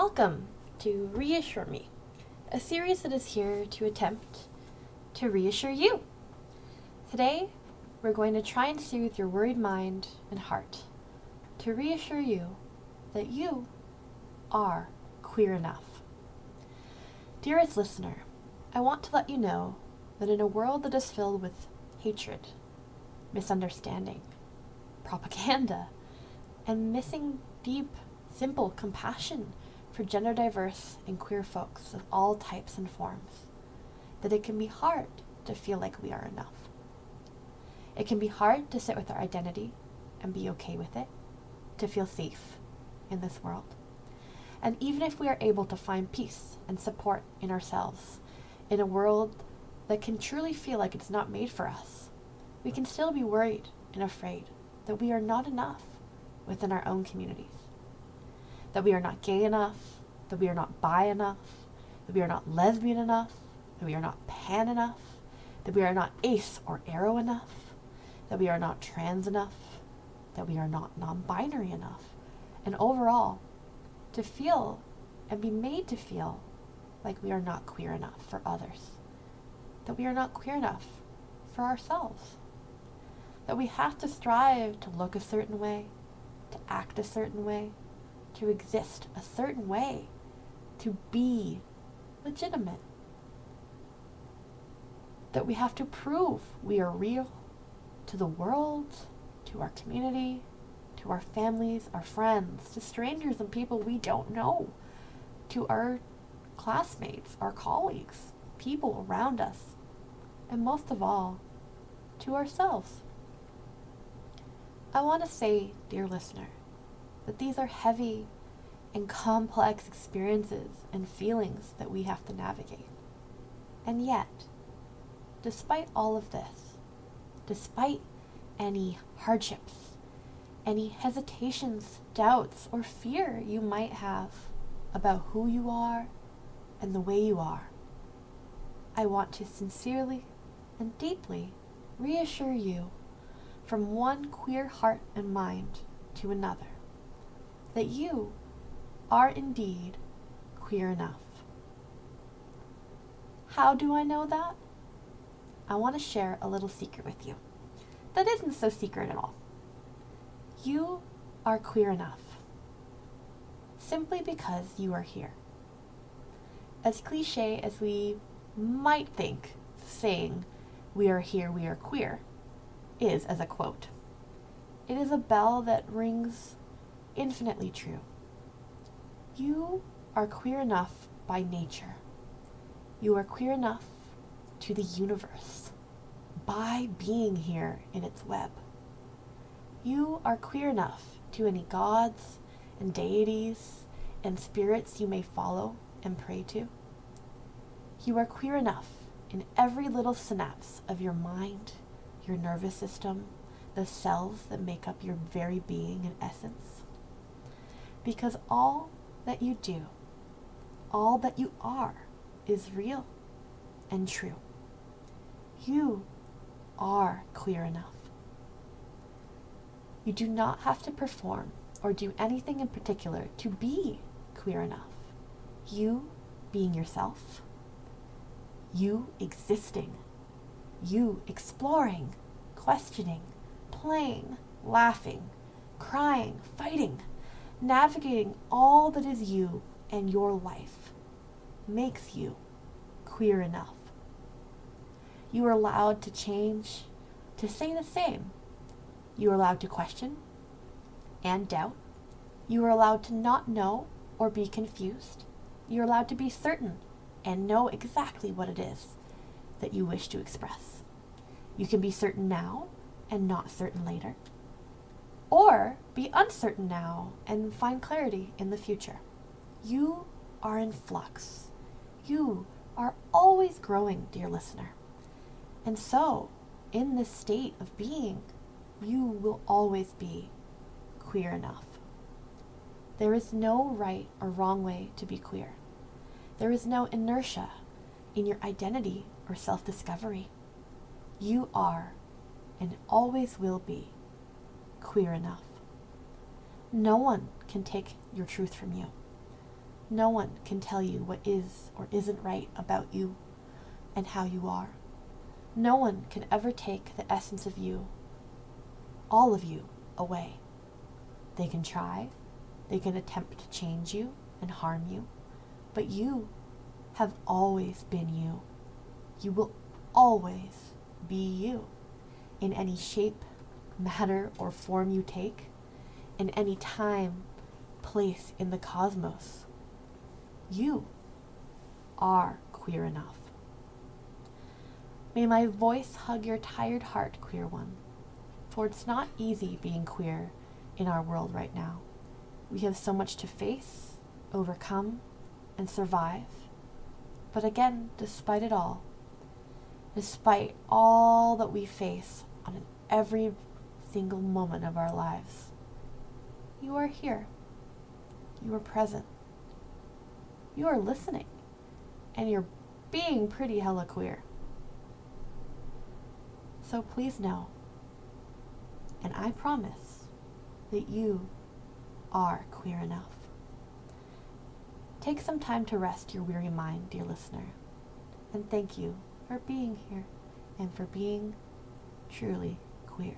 Welcome to Reassure Me, a series that is here to attempt to reassure you. Today, we're going to try and soothe your worried mind and heart to reassure you that you are queer enough. Dearest listener, I want to let you know that in a world that is filled with hatred, misunderstanding, propaganda, and missing deep, simple compassion for gender diverse and queer folks of all types and forms, that it can be hard to feel like we are enough. It can be hard to sit with our identity and be okay with it, to feel safe in this world. And even if we are able to find peace and support in ourselves, in a world that can truly feel like it's not made for us, we can still be worried and afraid that we are not enough within our own communities. That we are not gay enough, that we are not bi enough, that we are not lesbian enough, that we are not pan enough, that we are not ace or aro enough, that we are not trans enough, that we are not non-binary enough, and overall, to feel and be made to feel like we are not queer enough for others, that we are not queer enough for ourselves, that we have to strive to look a certain way, to act a certain way, to exist a certain way, to be legitimate. That we have to prove we are real to the world, to our community, to our families, our friends, to strangers and people we don't know, to our classmates, our colleagues, people around us, and most of all, to ourselves. I want to say, dear listener, that these are heavy and complex experiences and feelings that we have to navigate. And yet, despite all of this, despite any hardships, any hesitations, doubts, or fear you might have about who you are and the way you are, I want to sincerely and deeply reassure you from one queer heart and mind to another, that you are indeed queer enough. How do I know that? I want to share a little secret with you that isn't so secret at all. You are queer enough simply because you are here. As cliche as we might think saying "we are here, we are queer" is as a quote, it is a bell that rings infinitely true. You are queer enough by nature. You are queer enough to the universe by being here in its web. You are queer enough to any gods and deities and spirits you may follow and pray to. You are queer enough in every little synapse of your mind, your nervous system, the cells that make up your very being and essence. Because all that you do, all that you are, is real and true. You are queer enough. You do not have to perform or do anything in particular to be queer enough. You being yourself, you existing, you exploring, questioning, playing, laughing, crying, fighting, navigating all that is you and your life makes you queer enough. You are allowed to change, to say the same. You are allowed to question and doubt. You are allowed to not know or be confused. You are allowed to be certain and know exactly what it is that you wish to express. You can be certain now and not certain later, or be uncertain now and find clarity in the future. You are in flux. You are always growing, dear listener. And so, in this state of being, you will always be queer enough. There is no right or wrong way to be queer. There is no inertia in your identity or self-discovery. You are and always will be queer enough. No one can take your truth from you. No one can tell you what is or isn't right about you and how you are. No one can ever take the essence of you, all of you, away. They can try, they can attempt to change you and harm you, but you have always been you. You will always be you, in any shape, matter, or form you take, in any time, place in the cosmos. You are queer enough. May my voice hug your tired heart, queer one, for it's not easy being queer in our world right now. We have so much to face, overcome, and survive. But again, despite it all, despite all that we face on every single moment of our lives, you are here. You are present. You are listening. And you're being pretty hella queer. So please know, and I promise, that you are queer enough. Take some time to rest your weary mind, dear listener, and thank you for being here and for being truly queer.